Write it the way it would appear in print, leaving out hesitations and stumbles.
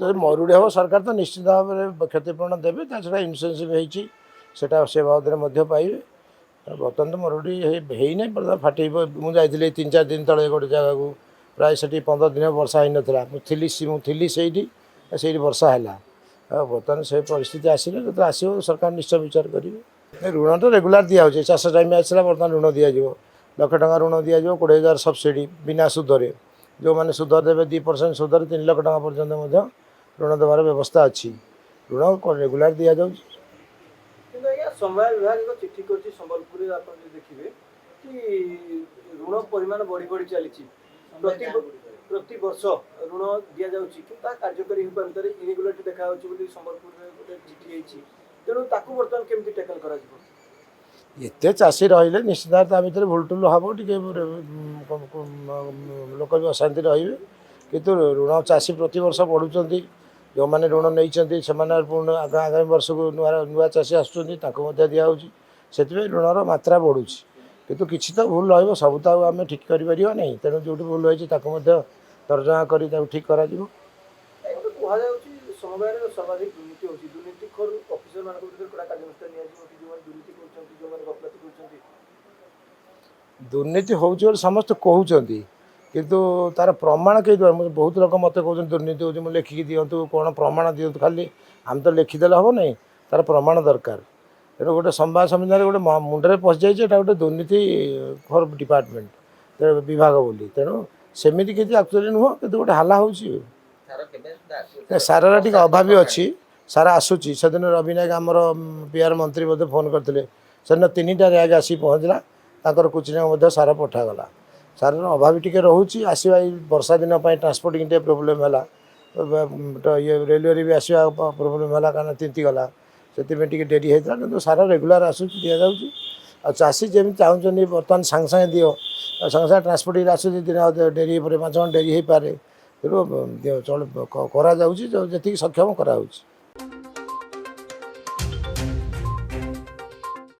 ଯଦି ମରୁଡ଼ି ହେବ ସରକାର ତ ନିଶ୍ଚିତ ଭାବରେ କ୍ଷତିପୂରଣ ଦେବେ ତା ଛଡ଼ା ଇନ୍ସୁରାନ୍ସ ବି ହେଇଛି ସେଇଟା ସେ ବାବଦରେ ମଧ୍ୟ ପାଇବେ ବର୍ତ୍ତମାନ ତ ମରୁଡ଼ି ହେଇନାହିଁ ବର୍ତ୍ତମାନ ଫାଟିବ ମୁଁ ଯାଇଥିଲି 3-4 ଦିନ ତଳେ ଗୋଟେ ଜାଗାକୁ ପ୍ରାୟ ସେଠି 15 ଦିନ ବର୍ଷା ହେଇନଥିଲା ମୁଁ ଥିଲି ସେଇଠି ବର୍ଷା ହେଲା ଆଉ ବର୍ତ୍ତମାନ ସେ ପରିସ୍ଥିତି ଆସିଲେ ଯେତେବେଳେ ଆସିବ ସରକାର ନିଶ୍ଚୟ ବିଚାର କରିବେ ଋଣ ତ ରେଗୁଲାର ଦିଆହେଉଛି ଚାଷ ଟାଇମ୍ ଆସିଲା ବର୍ତ୍ତମାନ ଋଣ ଦିଆଯିବ ଲକ୍ଷ ଟଙ୍କା ଋଣ ଦିଆଯିବ 20,000 ସବସିଡ଼ି ବିନା ସୁଧରେ ଯେଉଁମାନେ ସୁଧ ଦେବେ 2% ସୁଧରେ 3 ଲକ୍ଷ ଟଙ୍କା ପର୍ଯ୍ୟନ୍ତ ମଧ୍ୟ ଋଣ ଦେବାର ବ୍ୟବସ୍ଥା ଅଛି ଋଣ ରେଗୁଲାର ଦିଆଯାଉଛି କିନ୍ତୁ ଆଜ୍ଞା ସମବାୟ ବିଭାଗ ଏକ ଚିଠି କରିଛି ସମ୍ବଲପୁରରେ ଆପଣ ଯଦି ଦେଖିବେ କି ଋଣ ପରିମାଣ ବଢ଼ି ବଢ଼ି ଚାଲିଛି ପ୍ରତି ବର୍ଷ ଋଣ ଦିଆଯାଉଛି କିନ୍ତୁ ତାହା କାର୍ଯ୍ୟକାରୀ ହୋଇପାରିବାରେ ଇରେଗୁଲାରିଟି ଦେଖାଯାଉଛି ବୋଲି ସମ୍ବଲପୁରରେ ଗୋଟେ ଚିଠି ହେଇଛି ତେଣୁ ତାକୁ ବର୍ତ୍ତମାନ କେମିତି ଟ୍ୟାକଲ କରାଯିବ ଏତେ ଚାଷୀ ରହିଲେ ନିଶ୍ଚିତ ଭାବରେ ତା ଭିତରେ ଭୁଲଟୁଲ ହେବ ଟିକେ ଲୋକ ବି ଅଶାନ୍ତି ରହିବେ କିନ୍ତୁ ଋଣ ଚାଷୀ ପ୍ରତିବର୍ଷ ବଢ଼ୁଛନ୍ତି ଯେଉଁମାନେ ଋଣ ନେଇଛନ୍ତି ସେମାନେ ପୁଣି ଆଗାମୀ ବର୍ଷକୁ ନୂଆ ଚାଷୀ ଆସୁଛନ୍ତି ତାଙ୍କୁ ମଧ୍ୟ ଦିଆହେଉଛି ସେଥିପାଇଁ ଋଣର ମାତ୍ରା ବଢ଼ୁଛି କିନ୍ତୁ କିଛି ତ ଭୁଲ ରହିବ ସବୁ ତ ଆଉ ଆମେ ଠିକ୍ କରିପାରିବା ନାହିଁ ତେଣୁ ଯେଉଁଠି ଭୁଲ ହୋଇଛି ତାକୁ ମଧ୍ୟ ତର୍ଜମା କରି ତାକୁ ଠିକ୍ କରାଯିବ କୁହାଯାଉଛି ସମବାୟରେ ସର୍ବାଧିକ ଦୁର୍ନୀତି ହେଉଛି ଦୁର୍ନୀତିଖୋର ଅଫିସରମାନଙ୍କ ଭିତରେ କଡ଼ା କାର୍ଯ୍ୟାନୁଷ୍ଠାନ ନିଆଯିବ କି ଯେଉଁମାନେ ଦୁର୍ନୀତି କରୁଛନ୍ତି ଯେଉଁମାନେ ଗଫଲତି କରୁଛନ୍ତି ଦୁର୍ନୀତି ହେଉଛି ବୋଲି ସମସ୍ତେ କହୁଛନ୍ତି କିନ୍ତୁ ତାର ପ୍ରମାଣ କେହି ଦେବ ବହୁତ ଲୋକ ମୋତେ କହୁଛନ୍ତି ଦୁର୍ନୀତି ହେଉଛି ମୁଁ ଲେଖିକି ଦିଅନ୍ତୁ କ'ଣ ପ୍ରମାଣ ଦିଅନ୍ତୁ ଖାଲି ଆମେ ତ ଲେଖିଦେଲେ ହେବ ନାହିଁ ତାର ପ୍ରମାଣ ଦରକାର ତେଣୁ ଗୋଟେ ସମ୍ବାଦ ସମ୍ମିଳନୀରେ ଗୋଟେ ମୁଣ୍ଡରେ ପଶିଯାଇଛି ଏଇଟା ଗୋଟେ ଦୁର୍ନୀତି ଫର ଡିପାର୍ଟମେଣ୍ଟ ବିଭାଗ ବୋଲି ତେଣୁ ସେମିତି କିଛି ଆକ୍ଚୁଆଲି ନୁହଁ କିନ୍ତୁ ଗୋଟେ ହାଲା ହେଉଛି ସାରର ଟିକେ ଅଭାବୀ ଅଛି ସାର ଆସୁଛି ସେଦିନ ରବି ନାୟକ ଆମର ବିହାର ମନ୍ତ୍ରୀ ମଧ୍ୟ ଫୋନ୍ କରିଥିଲେ ସେଦିନ 3ଟା ର୍ୟାଗ ଆସିକି ପହଞ୍ଚିଲା ତାଙ୍କର କୁଚିନାକୁ ମଧ୍ୟ ସାର ପଠାଗଲା ସାରର ଅଭାବୀ ଟିକେ ରହୁଛି ଆସିବା ଏଇ ବର୍ଷା ଦିନ ପାଇଁ ଟ୍ରାନ୍ସପୋର୍ଟିଂ ଟିକେ ପ୍ରୋବ୍ଲେମ୍ ହେଲା ରେଲୱେରେ ବି ଆସିବା ପ୍ରୋବ୍ଲେମ୍ ହେଲା କାରଣ ତିନ୍ତିଗଲା ସେଥିପାଇଁ ଟିକେ ଡେରି ହେଇଥିଲା କିନ୍ତୁ ସାର ରେଗୁଲାର ଆସୁଛି ଦିଆଯାଉଛି ଆଉ ଚାଷୀ ଯେମିତି ଚାହୁଁଛନ୍ତି ବର୍ତ୍ତମାନ ସାଙ୍ଗେ ସାଙ୍ଗେ ଦିଅ ସାଙ୍ଗେ ସାଙ୍ଗେ ଟ୍ରାନ୍ସପୋର୍ଟିଂରେ ଆସୁଛି ଦିନ ଡେରି ହେଇପାରେ 5 ଘଣ୍ଟା ଡେରି ହେଇପାରେ ତେଣୁ କରାଯାଉଛି ଯେତିକି ସକ୍ଷମ କରାହେଉଛି